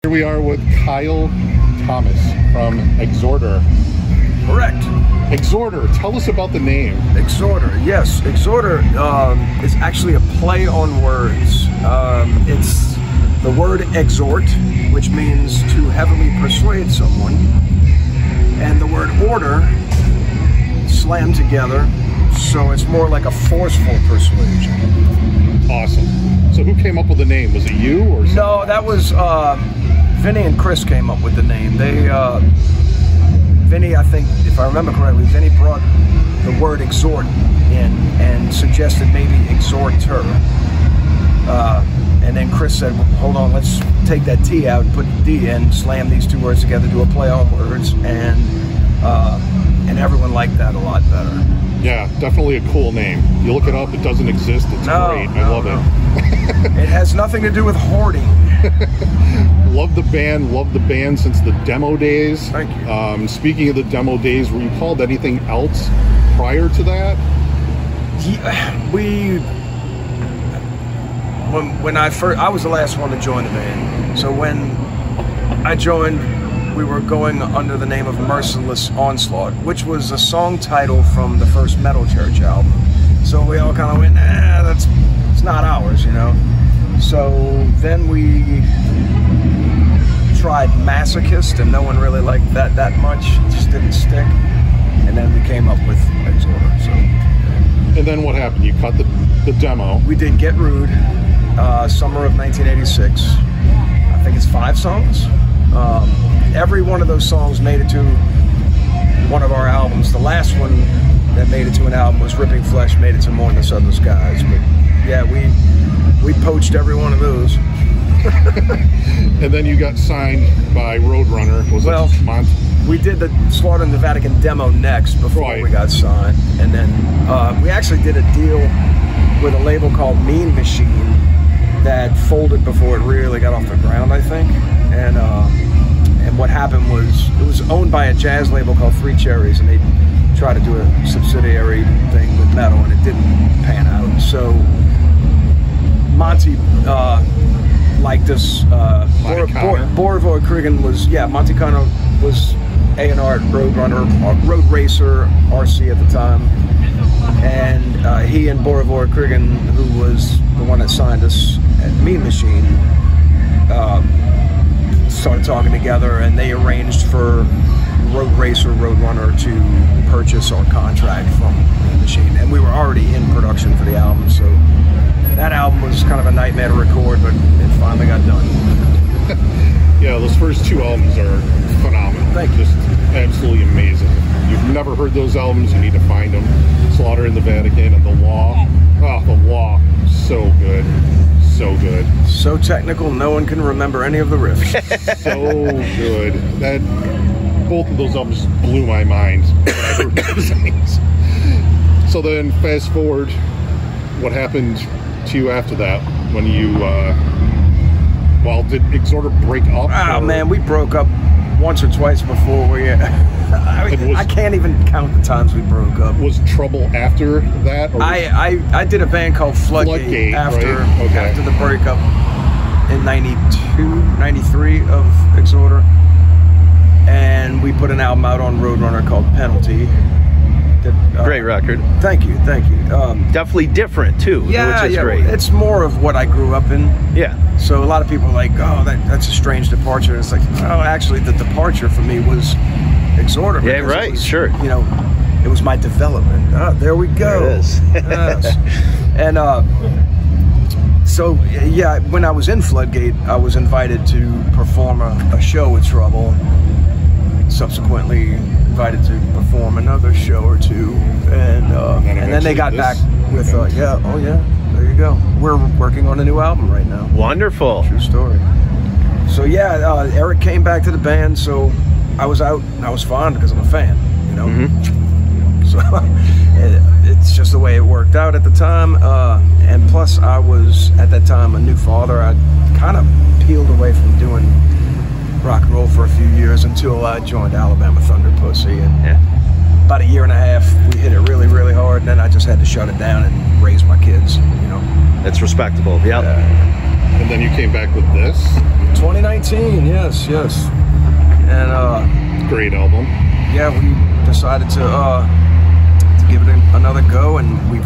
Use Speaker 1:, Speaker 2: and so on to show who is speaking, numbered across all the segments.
Speaker 1: Here we are with Kyle Thomas from Exhorder.
Speaker 2: Correct.
Speaker 1: Exhorder, tell us about the name.
Speaker 2: Exhorder, yes. Exhorder is actually a play on words. It's the word exhort, which means to heavily persuade someone, and the word order slammed together, so it's more like a forceful persuasion.
Speaker 1: Awesome. So who came up with the name? Was it you or something?
Speaker 2: No, that was Vinny and Chris came up with the name. They Vinny, I think, if I remember correctly, Vinny brought the word exhort in and suggested maybe exhorter. And then Chris said, well, hold on, let's take that T out and put the D in, slam these two words together, do a play on words, and everyone liked that a lot better.
Speaker 1: Yeah, definitely a cool name. You look it up, it doesn't exist, it's great. I love it.
Speaker 2: It has nothing to do with hoarding.
Speaker 1: Love the band since the demo days.
Speaker 2: Thank you.
Speaker 1: Speaking of the demo days, were you called anything else prior to that?
Speaker 2: Yeah, when I was the last one to join the band. So when I joined, we were going under the name of Merciless Onslaught, which was a song title from the first Metal Church album. So we all kind of went, it's not ours, you know. So then we tried Masochist, and no one really liked that much. It just didn't stick. And then we came up with Exhorder. So.
Speaker 1: And then what happened? You cut the demo.
Speaker 2: We did Get Rude, summer of 1986. I think it's 5 songs. Every one of those songs made it to one of our albums. The last one that made it to an album was Ripping Flesh, made it to More in the Southern Skies. But yeah, we poached every one of those.
Speaker 1: And then you got signed by Roadrunner. Was it Mont?
Speaker 2: We did the Slaughter in the Vatican demo next before we got signed. And then we actually did a deal with a label called Mean Machine that folded before it really got off the ground, I think. And what happened was, it was owned by a jazz label called Three Cherries, and they tried to do a subsidiary thing with metal, and it didn't pan out. So Monty liked us. Borovoy Krigan was, Monty Connor was A&R at Roadrunner, Road Racer, RC at the time. And he and Borovoy Krigan, who was the one that signed us at Mean Machine, started talking together, and they arranged for Road Racer, Roadrunner to purchase our contract from Mean Machine. And we were already in production for the album, so that album was kind of a nightmare to record, but it finally got done.
Speaker 1: Yeah, those first 2 albums are phenomenal.
Speaker 2: Thank you.
Speaker 1: Just absolutely amazing. If you've never heard those albums, you need to find them. Slaughter in the Vatican and The Law. Oh, The Law. So good. So good.
Speaker 2: So technical, no one can remember any of the riffs.
Speaker 1: So good. Both of those albums blew my mind when I heard those things. So then, fast forward, what happened to you after that? When you, did Exhorder break up?
Speaker 2: Oh man, we broke up once or twice before we. I can't even count the times we broke up.
Speaker 1: Was trouble after that? Or
Speaker 2: I did a band called Floodgate after the breakup in 92, 93 of Exhorder, and we put an album out on Roadrunner called Penalty.
Speaker 3: Great record.
Speaker 2: Thank you.
Speaker 3: Definitely different too, which is great.
Speaker 2: It's more of what I grew up in.
Speaker 3: Yeah.
Speaker 2: So a lot of people are like, oh, that's a strange departure. It's like, oh, actually, the departure for me was Exhorder.
Speaker 3: Yeah, right. Sure.
Speaker 2: You know, it was my development. There we go.
Speaker 3: There it is.
Speaker 2: Yes. And so yeah, when I was in Floodgate, I was invited to perform a show with Trouble. Subsequently invited to perform another show or two, and then they got back with there you go, we're working on a new album right now.
Speaker 3: Wonderful.
Speaker 2: True story. So yeah, Eric came back to the band, so I was out and I was fine because I'm a fan, you know. So it's just the way it worked out at the time, and plus I was at that time a new father. I kind of peeled away from doing rock and roll for a few years until I joined Alabama Thunder Pussy, and about a year and a half we hit it really, really hard, and then I just had to shut it down and raise my kids, you know.
Speaker 3: It's respectable. Yep.
Speaker 1: And then you came back with this.
Speaker 2: 2019, yes. And
Speaker 1: great album.
Speaker 2: Yeah, we decided to give it another go, and we've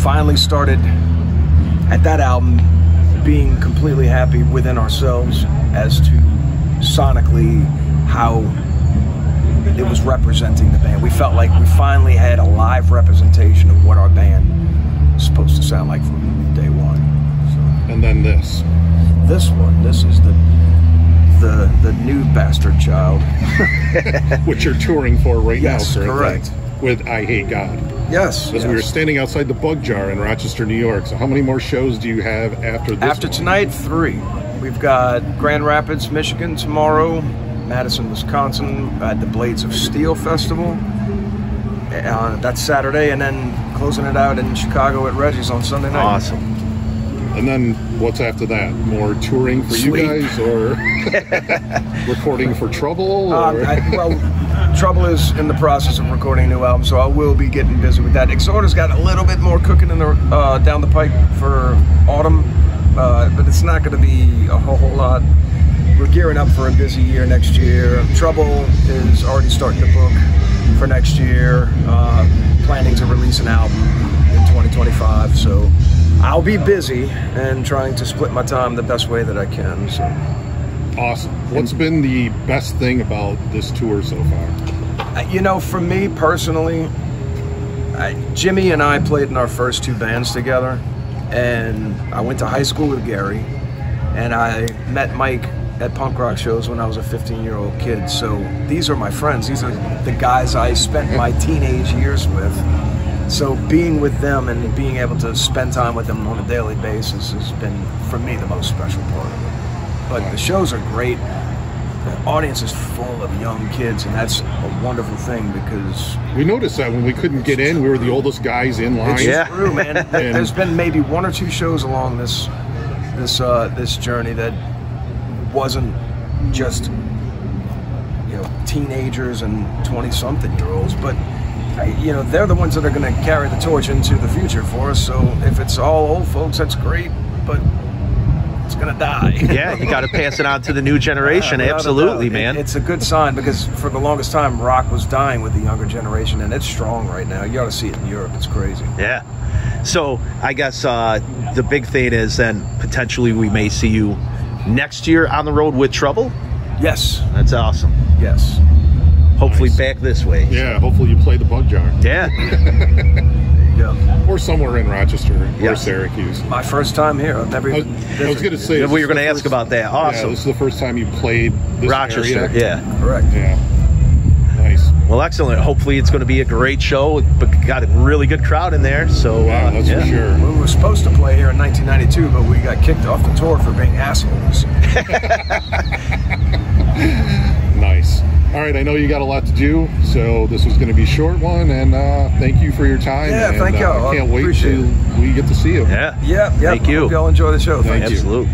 Speaker 2: finally started at that album being completely happy within ourselves as to sonically how it was representing the band. We felt like we finally had a live representation of what our band was supposed to sound like from day one. So.
Speaker 1: And then this
Speaker 2: one, this is the new bastard child.
Speaker 1: which you're touring for right now.
Speaker 2: Yes, correct.
Speaker 1: With I Hate God.
Speaker 2: Yes.
Speaker 1: As we were standing outside the Bug Jar in Rochester, New York. So how many more shows do you have after this?
Speaker 2: After tonight, 3. We've got Grand Rapids, Michigan tomorrow, Madison, Wisconsin at the Blades of Steel Festival. That's Saturday, and then closing it out in Chicago at Reggie's on Sunday night.
Speaker 3: Awesome.
Speaker 1: And then what's after that? More touring for you guys, or recording for Trouble? Or?
Speaker 2: Well, Trouble is in the process of recording a new album, so I will be getting busy with that. Exhorder's got a little bit more cooking in the down the pike for autumn, but it's not going to be a whole lot. We're gearing up for a busy year next year. Trouble is already starting to book for next year, planning to release an album in 2025, so I'll be busy and trying to split my time the best way that I can. So.
Speaker 1: Awesome. What's been the best thing about this tour so far?
Speaker 2: You know, for me personally, Jimmy and I played in our first 2 bands together, and I went to high school with Gary, and I met Mike at punk rock shows when I was a 15-year-old kid. So these are my friends. These are the guys I spent my teenage years with. So being with them and being able to spend time with them on a daily basis has been, for me, the most special part of it. But the shows are great. The audience is full of young kids, and that's a wonderful thing because...
Speaker 1: We noticed that when we couldn't get in, we were the oldest guys in line.
Speaker 2: It's true, man. There's been maybe 1 or 2 shows along this journey that wasn't just, you know, teenagers and 20-something-year-olds, but you know, they're the ones that are going to carry the torch into the future for us. So if it's all old folks, that's great, but it's going to die.
Speaker 3: Yeah, you got to pass it on to the new generation. Absolutely, man.
Speaker 2: It's a good sign because for the longest time, rock was dying with the younger generation, and it's strong right now. You ought to see it in Europe. It's crazy.
Speaker 3: Yeah. So I guess the big thing is then potentially we may see you next year on the road with Trouble.
Speaker 2: Yes.
Speaker 3: That's awesome.
Speaker 2: Yes.
Speaker 3: Hopefully back this way.
Speaker 1: Yeah, hopefully you play the Bug Jar.
Speaker 3: Yeah.
Speaker 2: There you go.
Speaker 1: Or somewhere in Rochester or Syracuse.
Speaker 2: My first time here. I've never even
Speaker 1: I was going to say...
Speaker 3: We were going to ask about that. Awesome.
Speaker 1: Yeah, this is the first time you played this
Speaker 3: Rochester,
Speaker 1: area.
Speaker 3: yeah.
Speaker 2: Correct.
Speaker 1: Yeah. Nice.
Speaker 3: Well, excellent. Hopefully it's going to be a great show, but got a really good crowd in there. So
Speaker 1: yeah, that's for sure.
Speaker 2: We were supposed to play here in 1992, but we got kicked off the tour for being assholes.
Speaker 1: Nice. All right, I know you got a lot to do, so this was going to be a short one, and thank you for your time.
Speaker 2: Yeah,
Speaker 1: and,
Speaker 2: thank you.
Speaker 1: I can't wait till we get to see you.
Speaker 3: Yeah.
Speaker 2: Yeah.
Speaker 3: Thank you.
Speaker 2: Hope y'all enjoy the show.
Speaker 1: Thank you.
Speaker 3: Absolutely.